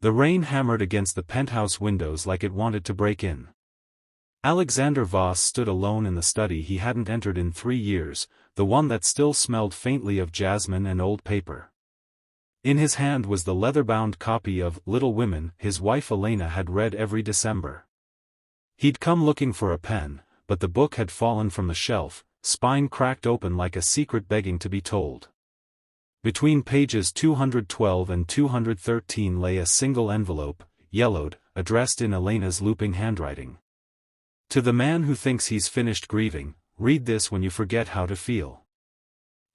The rain hammered against the penthouse windows like it wanted to break in. Alexander Voss stood alone in the study he hadn't entered in 3 years, the one that still smelled faintly of jasmine and old paper. In his hand was the leather-bound copy of Little Women his wife Elena had read every December. He'd come looking for a pen, but the book had fallen from the shelf, spine cracked open like a secret begging to be told. Between pages 212 and 213 lay a single envelope, yellowed, addressed in Elena's looping handwriting. To the man who thinks he's finished grieving, read this when you forget how to feel.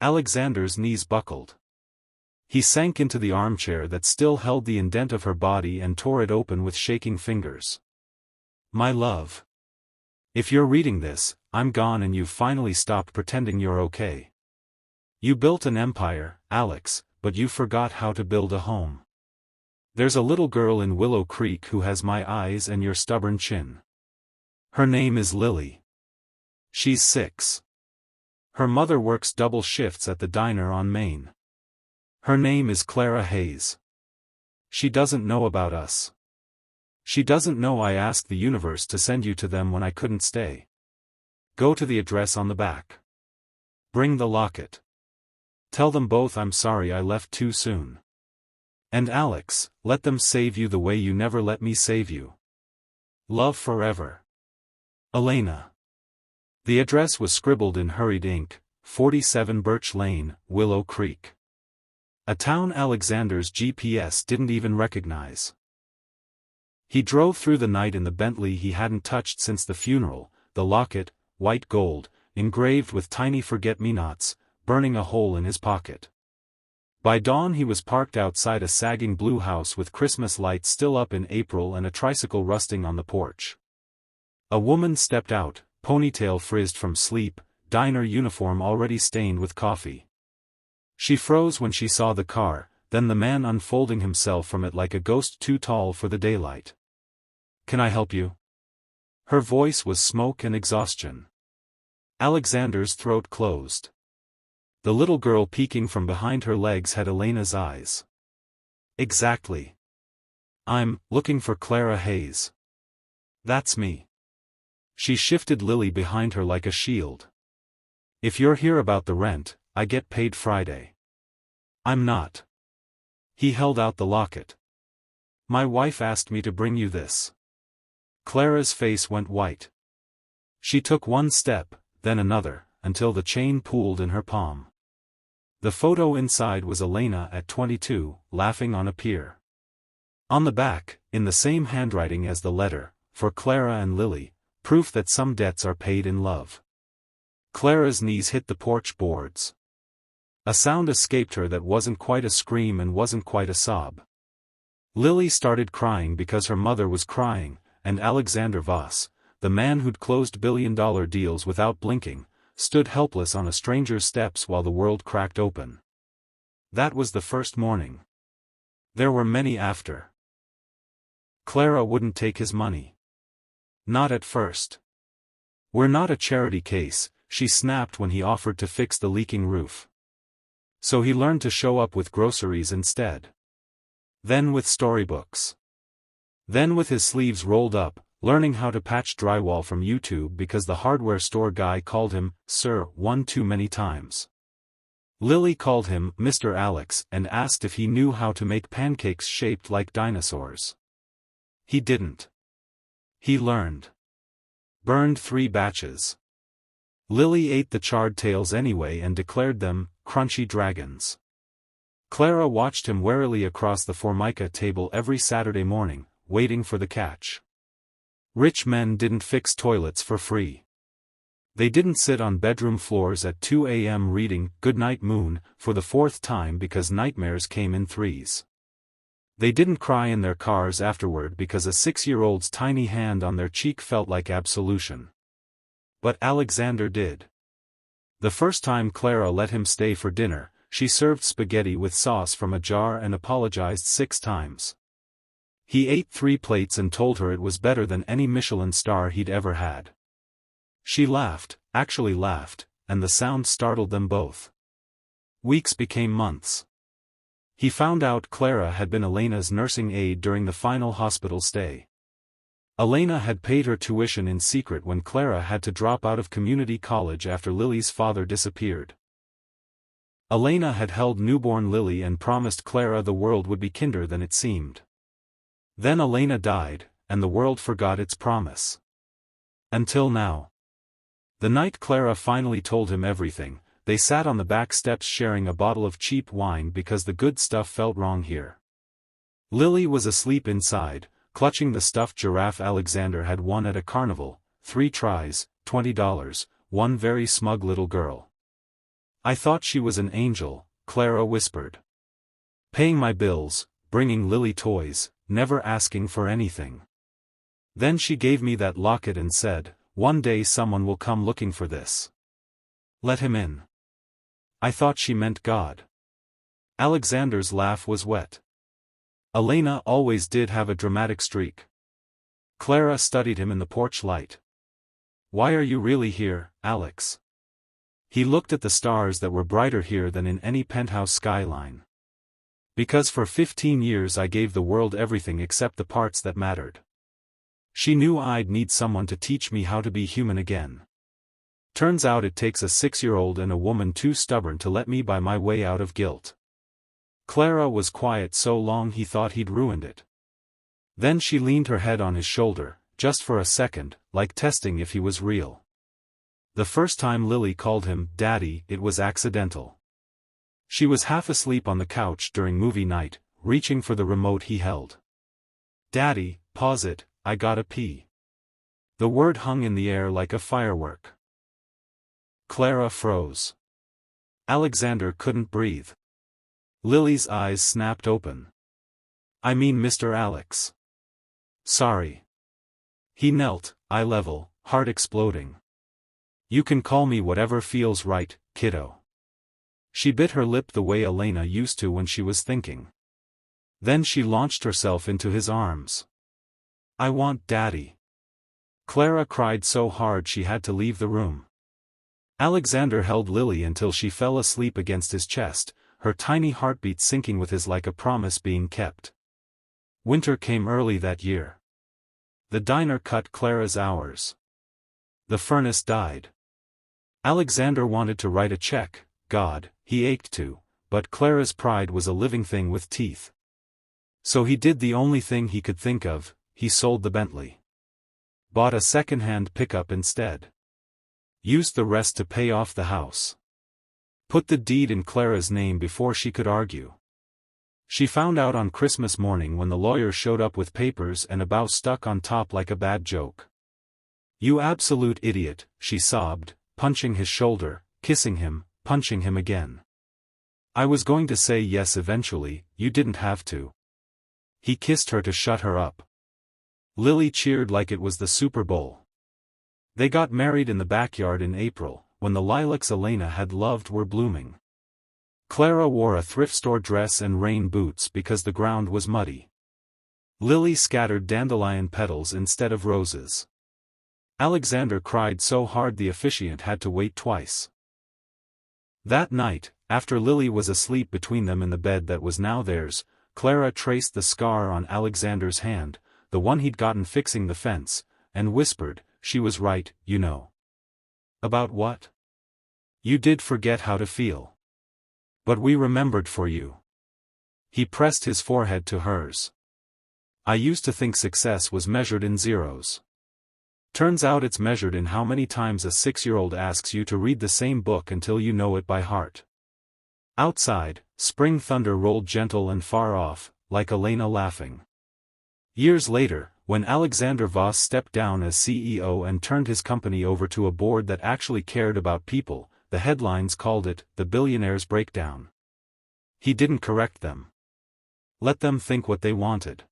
Alexander's knees buckled. He sank into the armchair that still held the indent of her body and tore it open with shaking fingers. My love. If you're reading this, I'm gone and you've finally stopped pretending you're okay. You built an empire, Alex, but you forgot how to build a home. There's a little girl in Willow Creek who has my eyes and your stubborn chin. Her name is Lily. She's 6. Her mother works double shifts at the diner on Main. Her name is Clara Hayes. She doesn't know about us. She doesn't know I asked the universe to send you to them when I couldn't stay. Go to the address on the back. Bring the locket. Tell them both I'm sorry I left too soon. And Alex, let them save you the way you never let me save you. Love forever. Elena. The address was scribbled in hurried ink, 47 Birch Lane, Willow Creek. A town Alexander's GPS didn't even recognize. He drove through the night in the Bentley he hadn't touched since the funeral, the locket, white gold, engraved with tiny forget-me-nots, burning a hole in his pocket. By dawn he was parked outside a sagging blue house with Christmas lights still up in April and a tricycle rusting on the porch. A woman stepped out, ponytail frizzed from sleep, diner uniform already stained with coffee. She froze when she saw the car, then the man unfolding himself from it like a ghost too tall for the daylight. Can I help you? Her voice was smoke and exhaustion. Alexander's throat closed. The little girl peeking from behind her legs had Elena's eyes. Exactly. I'm looking for Clara Hayes. That's me. She shifted Lily behind her like a shield. If you're here about the rent, I get paid Friday. I'm not. He held out the locket. My wife asked me to bring you this. Clara's face went white. She took one step, then another, until the chain pooled in her palm. The photo inside was Elena at 22, laughing on a pier. On the back, in the same handwriting as the letter, for Clara and Lily, proof that some debts are paid in love. Clara's knees hit the porch boards. A sound escaped her that wasn't quite a scream and wasn't quite a sob. Lily started crying because her mother was crying, and Alexander Voss, the man who'd closed billion-dollar deals without blinking, stood helpless on a stranger's steps while the world cracked open. That was the first morning. There were many after. Clara wouldn't take his money. Not at first. We're not a charity case, she snapped when he offered to fix the leaking roof. So he learned to show up with groceries instead. Then with storybooks. Then with his sleeves rolled up, learning how to patch drywall from YouTube because the hardware store guy called him, Sir, one too many times. Lily called him, Mr. Alex, and asked if he knew how to make pancakes shaped like dinosaurs. He didn't. He learned. Burned 3 batches. Lily ate the charred tails anyway and declared them, crunchy dragons. Clara watched him warily across the Formica table every Saturday morning, waiting for the catch. Rich men didn't fix toilets for free. They didn't sit on bedroom floors at 2 a.m. reading Goodnight Moon for the 4th time because nightmares came in threes. They didn't cry in their cars afterward because a 6-year-old's tiny hand on their cheek felt like absolution. But Alexander did. The first time Clara let him stay for dinner, she served spaghetti with sauce from a jar and apologized 6 times. He ate 3 plates and told her it was better than any Michelin star he'd ever had. She laughed, actually laughed, and the sound startled them both. Weeks became months. He found out Clara had been Elena's nursing aide during the final hospital stay. Elena had paid her tuition in secret when Clara had to drop out of community college after Lily's father disappeared. Elena had held newborn Lily and promised Clara the world would be kinder than it seemed. Then Elena died, and the world forgot its promise. Until now. The night Clara finally told him everything, they sat on the back steps sharing a bottle of cheap wine because the good stuff felt wrong here. Lily was asleep inside, clutching the stuffed giraffe Alexander had won at a carnival, 3 tries, $20, one very smug little girl. I thought she was an angel, Clara whispered. Paying my bills, bringing Lily toys, never asking for anything. Then she gave me that locket and said, one day someone will come looking for this. Let him in. I thought she meant God. Alexander's laugh was wet. Elena always did have a dramatic streak. Clara studied him in the porch light. Why are you really here, Alex? He looked at the stars that were brighter here than in any penthouse skyline. Because for 15 years I gave the world everything except the parts that mattered. She knew I'd need someone to teach me how to be human again. Turns out it takes a 6-year-old and a woman too stubborn to let me buy my way out of guilt. Clara was quiet so long he thought he'd ruined it. Then she leaned her head on his shoulder, just for a second, like testing if he was real. The first time Lily called him Daddy, it was accidental. She was half asleep on the couch during movie night, reaching for the remote he held. Daddy, pause it, I gotta pee. The word hung in the air like a firework. Clara froze. Alexander couldn't breathe. Lily's eyes snapped open. I mean Mr. Alex. Sorry. He knelt, eye level, heart exploding. You can call me whatever feels right, kiddo. She bit her lip the way Elena used to when she was thinking. Then she launched herself into his arms. I want Daddy. Clara cried so hard she had to leave the room. Alexander held Lily until she fell asleep against his chest, her tiny heartbeat syncing with his like a promise being kept. Winter came early that year. The diner cut Clara's hours. The furnace died. Alexander wanted to write a check, God, he ached to, but Clara's pride was a living thing with teeth. So he did the only thing he could think of, he sold the Bentley. Bought a second-hand pickup instead. Used the rest to pay off the house. Put the deed in Clara's name before she could argue. She found out on Christmas morning when the lawyer showed up with papers and a bow stuck on top like a bad joke. You absolute idiot, she sobbed, punching his shoulder, kissing him, punching him again. I was going to say yes eventually, you didn't have to. He kissed her to shut her up. Lily cheered like it was the Super Bowl. They got married in the backyard in April, when the lilacs Elena had loved were blooming. Clara wore a thrift store dress and rain boots because the ground was muddy. Lily scattered dandelion petals instead of roses. Alexander cried so hard the officiant had to wait twice. That night, after Lily was asleep between them in the bed that was now theirs, Clara traced the scar on Alexander's hand, the one he'd gotten fixing the fence, and whispered, she was right, you know. About what? You did forget how to feel. But we remembered for you. He pressed his forehead to hers. I used to think success was measured in zeros. Turns out it's measured in how many times a 6-year-old asks you to read the same book until you know it by heart. Outside, spring thunder rolled gentle and far off, like Elena laughing. Years later, when Alexander Voss stepped down as CEO and turned his company over to a board that actually cared about people, the headlines called it, The Billionaire's Breakdown. He didn't correct them. Let them think what they wanted.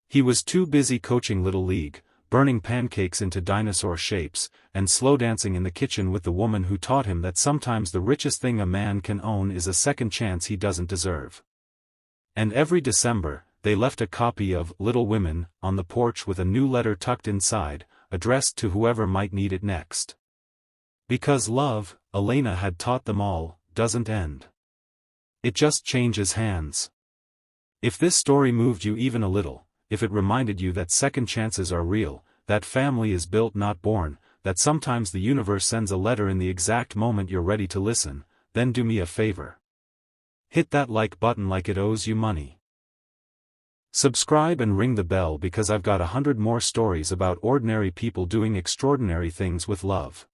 He was too busy coaching Little League, burning pancakes into dinosaur shapes, and slow dancing in the kitchen with the woman who taught him that sometimes the richest thing a man can own is a second chance he doesn't deserve. And every December, they left a copy of Little Women on the porch with a new letter tucked inside, addressed to whoever might need it next. Because love, Elena had taught them all, doesn't end. It just changes hands. If this story moved you even a little, if it reminded you that second chances are real, that family is built not born, that sometimes the universe sends a letter in the exact moment you're ready to listen, then do me a favor. Hit that like button like it owes you money. Subscribe and ring the bell because I've got 100 more stories about ordinary people doing extraordinary things with love.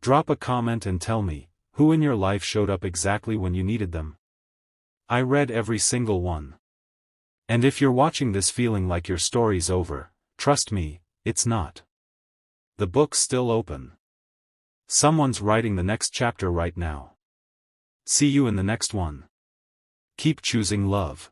Drop a comment and tell me, who in your life showed up exactly when you needed them? I read every single one. And if you're watching this feeling like your story's over, trust me, it's not. The book's still open. Someone's writing the next chapter right now. See you in the next one. Keep choosing love.